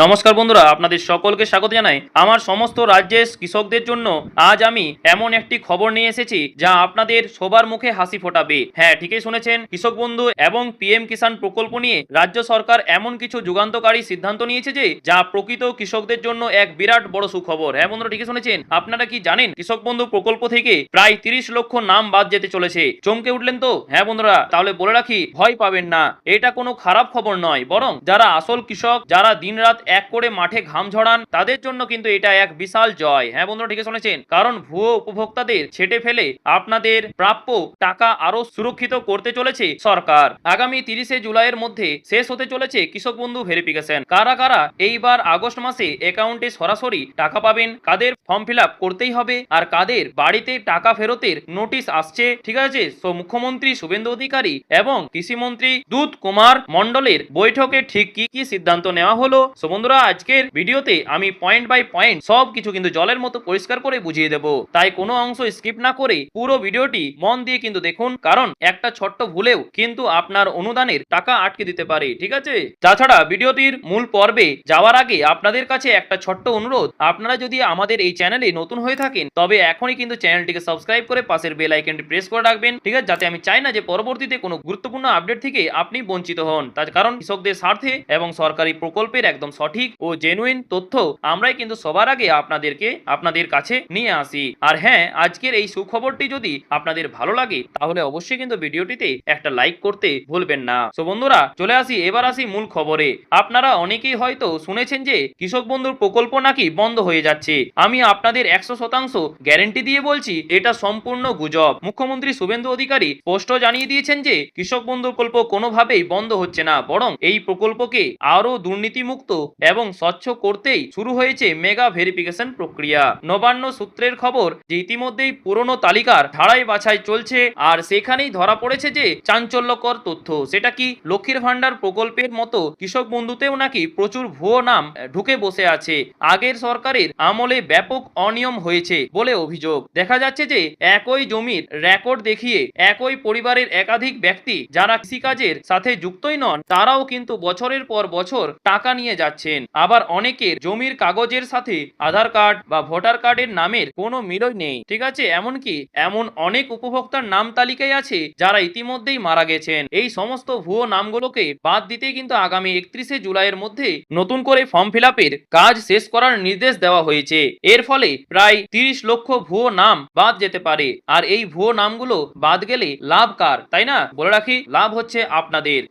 নমস্কার বন্ধুরা, আপনাদের সকলকে স্বাগত জানাই আমার সমস্ত রাজ্যের কৃষকদের জন্য। আজ আমি এমন একটি খবর নিয়ে এসেছি যা আপনাদের সবার মুখে হাসি ফোটাবে। হ্যাঁ, ঠিকই শুনেছেন, কৃষক বন্ধু এবং পিএম কিষাণ প্রকল্প নিয়ে রাজ্য সরকার এমন কিছু যুগান্তকারী সিদ্ধান্ত নিয়েছে যে যা প্রকৃত কৃষকদের জন্য এক বিরাট বড় সুখবর। হ্যাঁ বন্ধুরা, ঠিকই শুনেছেন। আপনারা কি জানেন কৃষক বন্ধু প্রকল্প থেকে প্রায় 30 লক্ষ নাম বাদ যেতে চলেছে? চমকে উঠলেন তো? হ্যাঁ বন্ধুরা, তাহলে বলে রাখি, ভয় পাবেন না। এটা কোনো খারাপ খবর নয়, বরং যারা আসল কৃষক, যারা দিনরাত এক করে মাঠে ঘাম ঝরান, তাদের জন্য কিন্তু এটা এক বিশাল জয়। হ্যাঁ বন্ধুরা, ঠিক শুনেছেন, কারণ ভুয়ো উপভোক্তাদের ছেটে ফেলে আপনাদের প্রাপ্য টাকা আরো সুরক্ষিত করতে চলেছে সরকার। আগামী 30শে জুলাইয়ের মধ্যে শেষ হতে চলেছে কৃষক বন্ধু ভেরিফিকেশন। কারা কারা এইবার আগস্ট মাসে অ্যাকাউন্টে সরাসরি টাকা পাবেন, কাদের ফর্ম ফিল আপ করতেই হবে, আর কাদের বাড়িতে টাকা ফেরতের নোটিশ আসছে, ঠিক আছে? তো মুখ্যমন্ত্রী শুভেন্দু অধিকারী এবং কৃষিমন্ত্রী দুধ কুমার মন্ডলের বৈঠকে ঠিক কি কি সিদ্ধান্ত নেওয়া হলো। বন্ধুরা, আজকের ভিডিওতে আমি পয়েন্ট বাই পয়েন্ট সব কিছু কিন্তু জলের মতো পরিষ্কার করে বুঝিয়ে দেব, তাই কোনো অংশ স্কিপ না করে পুরো ভিডিওটি মন দিয়ে কিন্তু দেখুন, কারণ একটা ছোট্ট ভুলেও কিন্তু আপনার অনুদানের টাকা আটকে দিতে পারে, ঠিক আছে? তাছাড়া ভিডিওটির মূল পর্বে যাওয়ার আগে আপনাদের কাছে একটা ছোট্ট অনুরোধ, আপনারা যদি আমাদের এই চ্যানেলে নতুন হয়ে থাকেন তবে এখনই কিন্তু চ্যানেলটিকে সাবস্ক্রাইব করে পাশের বেল আইকনটি প্রেস করে রাখবেন, ঠিক আছে? যাতে আমি চাই না যে পরবর্তীতে কোনো গুরুত্বপূর্ণ আপডেট থেকে আপনি বঞ্চিত হন। তার কারণ কৃষকদের স্বার্থে এবং সরকারি প্রকল্পের একদম সঠিক ও জেনুইন তথ্য আমরাই কিন্তু সবার আগে আপনাদের কাছে নিয়ে আসি। আর হ্যাঁ, আজকের এই সুখবরটি যদি আপনাদের ভালো লাগে তাহলে অবশ্যই কিন্তু ভিডিওটিতে একটা লাইক করতে ভুলবেন না। তো বন্ধুরা, চলে আসি মূল খবরে। আপনারা অনেকেই হয়তো শুনেছেন যে কৃষক বন্ধুর প্রকল্প নাকি বন্ধ হয়ে যাচ্ছে। আমি আপনাদের 100% গ্যারেন্টি দিয়ে বলছি এটা সম্পূর্ণ গুজব। মুখ্যমন্ত্রী শুভেন্দু অধিকারী স্পষ্ট জানিয়ে দিয়েছেন যে কৃষক বন্ধু প্রকল্প কোনোভাবেই বন্ধ হচ্ছে না, বরং এই প্রকল্পকে আরো দুর্নীতিমুক্ত এবং স্বচ্ছ করতেই শুরু হয়েছে মেগা ভেরিফিকেশন প্রক্রিয়া। নবান্ন সূত্রের খবর যে ইতিমধ্যেই পুরনো তালিকার ধারাই বাছাই চলছে, আর সেখানেই ধরা পড়েছে যে চাঞ্চল্যকর তথ্য। সেটা কি? লক্ষ্মীর ভান্ডার প্রকল্পের মতো কৃষক বন্ধুতেও নাকি প্রচুর ভুয়ো নাম ঢুকে বসে আছে। আগের সরকারের আমলে ব্যাপক অনিয়ম হয়েছে বলে অভিযোগ। দেখা যাচ্ছে যে একই জমির রেকর্ড দেখিয়ে একই পরিবারের একাধিক ব্যক্তি যারা কৃষিকাজের সাথে যুক্তই নন, তারাও কিন্তু বছরের পর বছর টাকা নিয়ে যাচ্ছেন। আবার অনেকের জমির কাগজের সাথে আধার কার্ড বা ভোটার কার্ডের নামের কোনো মিলই নেই, ঠিক আছে? এমনকি এমন অনেক উপভোক্তার নাম তালিকায় আছে যারা ইতিমধ্যেই মারা গেছেন। এই সমস্ত ভুয়ো নামগুলোকে বাদ দিতে কিন্তু আগামী 31শে জুলাইয়ের মধ্যে নতুন করে ফর্ম ফিল আপের কাজ শেষ করার নির্দেশ দেওয়া হয়েছে। এর ফলে প্রায় 30 লক্ষ ভুয়ো নাম বাদ যেতে পারে। আর এই ভুয়ো নামগুলো বাদ গেলে লাভ কার, তাই না? বলে রাখি, লাভ হচ্ছে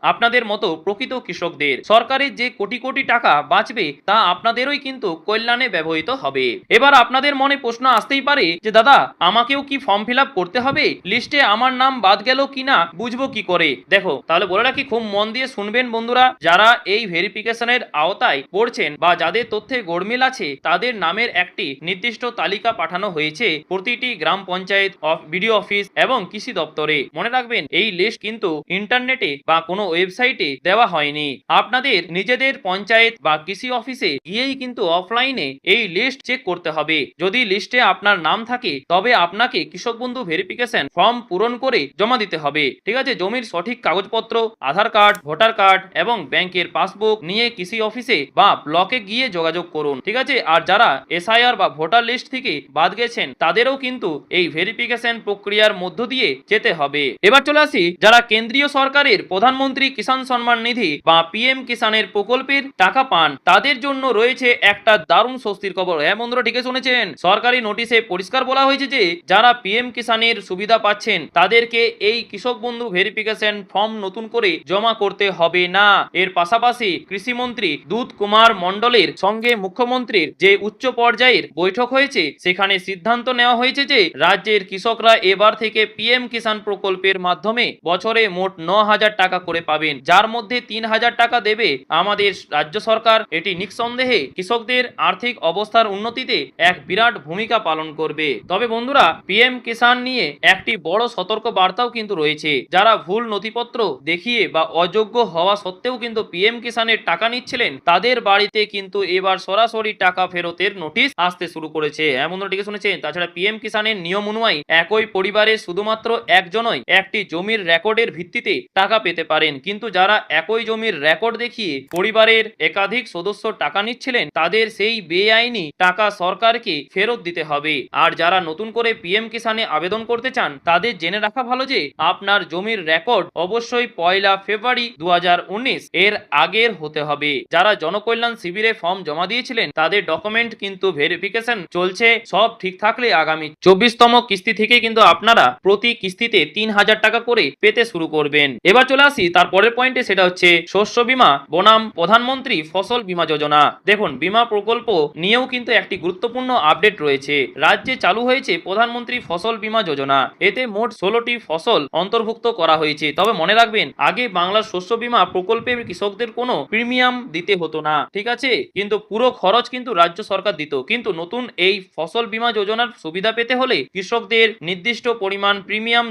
আপনাদের মতো প্রকৃত কৃষকদের। সরকারের যে কোটি কোটি টাকা বাঁচবে তা আপনাদেরই কিন্তু কল্যাণে ব্যবহৃত হবে। এবার আপনাদের মনে প্রশ্ন আসতেই পারে যে দাদা, আমাকেও কি ফর্ম ফিল আপ করতে হবে? লিস্টে আমার নাম বাদ গেল কিনা বুঝবো কি করে? দেখো, তাহলে বলে রাখি, খুব মন দিয়ে শুনবেন বন্ধুরা। যারা এই ভেরিফিকেশনের আওতায় পড়ছেন বা যাদের তথ্যে গোলমেল আছে, তাদের নামের একটি নির্দিষ্ট তালিকা পাঠানো হয়েছে প্রতিটি গ্রাম পঞ্চায়েত, বিডিও অফিস এবং কৃষি দপ্তরে। মনে রাখবেন, এই লিস্ট কিন্তু ইন্টারনেটে বা কোনো ওয়েবসাইটে দেওয়া হয়নি। আপনাদের নিজেদের পঞ্চায়েত বা কৃষি অফিসে গিয়েই কিন্তু অফলাইনে এই লিস্ট চেক করতে হবে। যদি লিস্টে আপনার নাম থাকে তবে আপনাকে কৃষক বন্ধু ভেরিফিকেশন ফর্ম পূরণ করে জমা দিতে হবে, ঠিক আছে? জমির সঠিক কাগজপত্র, আধার কার্ড, ভোটার কার্ড এবং ব্যাংকের পাসবুক নিয়ে কৃষি অফিসে বা ব্লকে গিয়ে যোগাযোগ করুন, ঠিক আছে? আর যারা এসআইআর বা ভোটার লিস্ট থেকে বাদ গেছেন তাদেরও কিন্তু এই ভেরিফিকেশন প্রক্রিয়ার মধ্য দিয়ে যেতে হবে। এবার চলে আসি যারা কেন্দ্রীয় সরকারের প্রধানমন্ত্রী কিষাণ সম্মান নিধি বা পিএম কিষাণের প্রকল্পের টাকা পান, তাদের জন্য রয়েছে একটা দারুণ স্বস্তির খবর। হ্যাঁ বন্ধুরা, ঠিকই শুনেছেন, সরকারি নোটিশে পরিষ্কার বলা হয়েছে যে যারা পিএম কিষাণের সুবিধা পাচ্ছেন তাদেরকে এই কৃষক বন্ধু ভেরিফিকেশন ফর্ম নতুন করে জমা করতে হবে না। এর পাশাপাশি কৃষিমন্ত্রী দুধ কুমার মন্ডলের সঙ্গে মুখ্যমন্ত্রীর যে উচ্চ পর্যায়ের বৈঠক হয়েছে সেখানে সিদ্ধান্ত নেওয়া হয়েছে যে রাজ্যের কৃষকরা এবার থেকে পিএম কিষাণ প্রকল্পের মাধ্যমে বছরে মোট 9,000 টাকা করে পাবেন, যার মধ্যে 3,000 টাকা দেবে আমাদের রাজ্য সরকার। এটি নিঃসন্দেহে কৃষকদের আর্থিক অবস্থার উন্নতিতে এক বিরাট ভূমিকা পালন করবে। তবে বন্ধুরা, পিএম কিষাণ নিয়ে একটি বড় সতর্ক বার্তাও কিন্তু রয়েছে। যারা ভুল নথিপত্র দেখিয়ে বা অযোগ্য হওয়া সত্ত্বেও কিন্তু পিএম কিষাণের টাকা নিচ্ছিলেন, তাদের বাড়িতে কিন্তু এবার সরাসরি টাকা ফেরতের নোটিশ আসতে শুরু করেছে। এমন ঠিক শুনেছেন। তাছাড়া পিএম কিষাণের নিয়ম অনুযায়ী একই পরিবারের শুধুমাত্র একজনই একটি জমির রেকর্ডের ভিত্তিতে টাকা পেতে পারেন, কিন্তু যারা একই জমির রেকর্ড দেখিয়ে পরিবারের একাধিক একাধিক সদস্য টাকা নিচ্ছিলেন তাদের সেই বেআইনি টাকা সরকারকে ফেরত দিতে হবে। আর যারা নতুন করে পিএম কিষানে আবেদন করতে চান তাদের জেনে রাখা ভালো যে আপনার জমির রেকর্ড অবশ্যই 1 ফেব্রুয়ারি 2019 এর আগের হতে হবে। যারা জনকল্যাণ শিবিরে ফর্ম জমা দিয়েছিলেন তাদের ডকুমেন্ট কিন্তু ভেরিফিকেশন চলছে, সব ঠিক থাকলে আগামী 24তম কিস্তি থেকে কিন্তু আপনারা প্রতি কিস্তিতে 3000 টাকা করে পেতে শুরু করবেন। এবার চলে আসি তার পরের পয়েন্টে, সেটা হচ্ছে শস্য বীমা বনাম প্রধানমন্ত্রী ফসল বীমা যোজনা। দেখুন, বীমা প্রকল্প নিয়েও কিন্তু একটি গুরুত্বপূর্ণ আপডেট রয়েছে। রাজ্যে চালু হয়েছে প্রধানমন্ত্রী ফসল বীমা যোজনা। এতে মোট 16টি ফসল অন্তর্ভুক্ত করা হয়েছে। তবে মনে রাখবেন, আগে বাংলার শস্য বীমা প্রকল্পে কৃষকদের কোনো প্রিমিয়াম দিতে হতো না, ঠিক আছে, কিন্তু পুরো খরচ কিন্তু রাজ্য সরকার দিত। কিন্তু নতুন এই ফসল বীমা যোজনার সুবিধা পেতে হলে কৃষকদের নির্দিষ্ট পরিমাণ প্রিমিয়াম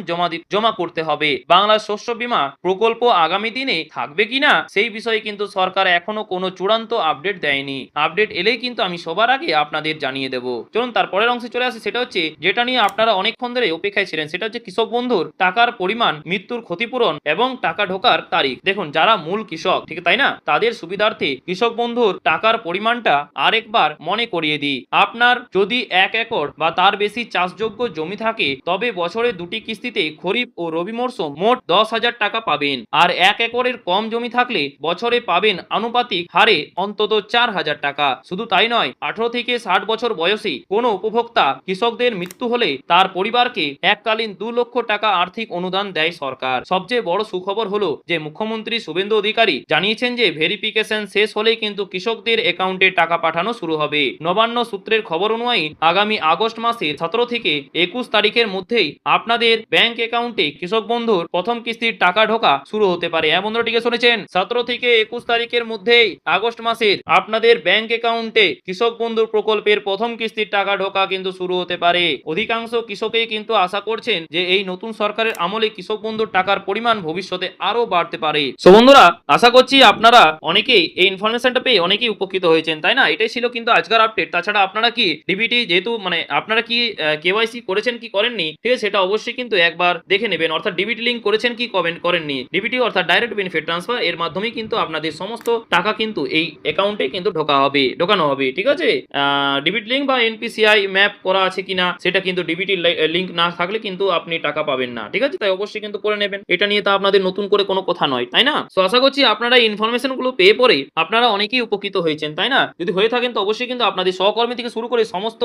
জমা করতে হবে। বাংলার শস্য বীমা প্রকল্প আগামী দিনে থাকবে কিনা সেই বিষয়ে কিন্তু সরকার এখনো কোনো চূড়ান্ত আপডেট দেয়নি। আপডেট এলেই কিন্তু আমি সবার আগে আপনাদের জানিয়ে দেব। চলুন তারপরের অংশে চলে আসি, সেটা হচ্ছে যেটা নিয়ে আপনারা অনেকক্ষণ ধরে অপেক্ষায় ছিলেন, সেটা হচ্ছে কৃষক বন্ধুর টাকার পরিমাণ, মৃত্যুর ক্ষতিপূরণ এবং টাকা ঢোকার তারিখ। দেখুন, যারা মূল কৃষক, ঠিক তাই না, তাদের সুবিধার্থে কৃষক বন্ধুর টাকার পরিমাণটা আরেকবার মনে করিয়ে দিই। আপনার যদি 1 একর বা তার বেশি চাষযোগ্য জমি থাকে তবে বছরে 2টি কিস্তিতে খরিফ ও রবি মরশুম মোট 10,000 টাকা পাবেন। আর 1 একরের কম জমি থাকলে বছরে পাবেন আনুপাতিক হারে অন্তত 4,000 টাকা। শুধু তাই নয়, 18 থেকে 60 বছর বয়সী কোনো উপভোক্তা কৃষকদের মৃত্যু হলে তার পরিবারকে এককালীন 2 লক্ষ টাকা আর্থিক অনুদান দেয় সরকার। সবচেয়ে বড় সুখবর হলো যে মুখ্যমন্ত্রী শুভেন্দু অধিকারী জানিয়েছেন যে ভেরিফিকেশন শেষ হলেই কিন্তু কৃষকদের অ্যাকাউন্টে টাকা পাঠানো শুরু হবে। নবান্ন সূত্রের খবর অনুযায়ী আগামী আগস্ট মাসের 17 থেকে 21 তারিখের মধ্যেই আপনাদের ব্যাংক অ্যাকাউন্টে কৃষক বন্ধুর প্রথম কিস্তির টাকা ঢোকা শুরু হতে পারে। হ্যাঁ বন্ধুরা, ঠিক শুনেছেন, 17 থেকে 21 তারিখের মধ্যেই আগস্ট মাসের আপনাদের ব্যাংক অ্যাকাউন্টে কৃষক বন্ধুর প্রকল্পের প্রথম কিস্তির টাকা ঢোকা কিন্তু শুরু হতে পারে। অধিকাংশ কৃষকই কিন্তু আশা করছেন যে এই নতুন সরকারের আমলে কৃষক বন্ধুর টাকার পরিমাণ ভবিষ্যতে আরো বাড়তে পারে। সো বন্ধুরা, আশা করছি আপনারা অনেকেই এই ইনফরমেশনটা পেয়ে অনেকেই উপকৃত হয়েছেন, তাই না? এটাই ছিল কিন্তু আজকের আপডেট। তাছাড়া আপনারা কি ডিবিটি, যেহেতু মানে আপনারা কি কেওয়াইসি করেছেন কি করেননি, ঠিক আছে, সেটা অবশ্যই কিন্তু একবার দেখে নেবেন। অর্থাৎ ডিবিটি লিংক করেছেন কি করেননি, ডিবিটি অর্থাৎ ডাইরেক্ট বেনিফিট ট্রান্সফার, এর মাধ্যমেই কিন্তু আপনাদের সমস্ত টাকা কিন্তু এই অ্যাকাউন্টে কিন্তু ঢোকানো হবে, ঠিক আছে। ডিবিটি লিংক বা এনপিসিআই ম্যাপ করা আছে কিনা সেটা কিন্তু ডিবিটি লিংক না থাকলে কিন্তু আপনি টাকা পাবেন না, ঠিক আছে। তাই অবশ্যই কিন্তু করে নেবেন, এটা নিয়ে তো আপনাদের নতুন করে কোনো কথা নয়, তাই না? সো আশা করছি আপনারা এই ইনফরমেশন গুলো পেয়ে পরে আপনারা অনেকেই উপকৃত হয়েছেন, তাই না? যদি হয়ে থাকেন তো অবশ্যই কিন্তু আপনাদের সহকর্মী থেকে শুরু করে সমস্ত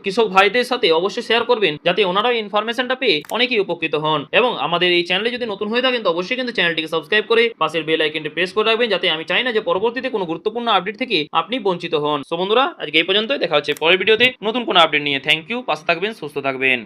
কৃষক ভাইদের সাথে অবশ্যই শেয়ার করবেন, যাতে ওনারাও ইনফরমেশনটা পেয়ে অনেকেই উপকৃত হন। এবং আমাদের এই চ্যানেলে যদি নতুন হয়ে থাকেন তো অবশ্যই কিন্তু চ্যানেলটিকে সাবস্ক্রাইব করে পাশের বেল আইকনটি প্রেস করে রাখবেন, যাতে আমি চাই না যে পরবর্তীতে কোনো গুরুত্বপূর্ণ আপডেট থেকে আপনি বঞ্চিত হন। সো বন্ধুরা, আজকে এই পর্যন্তই, দেখা হচ্ছে পরের ভিডিওতে নতুন কোনো আপডেট নিয়ে। থ্যাংক ইউ, পাশে থাকবেন, সুস্থ থাকবেন।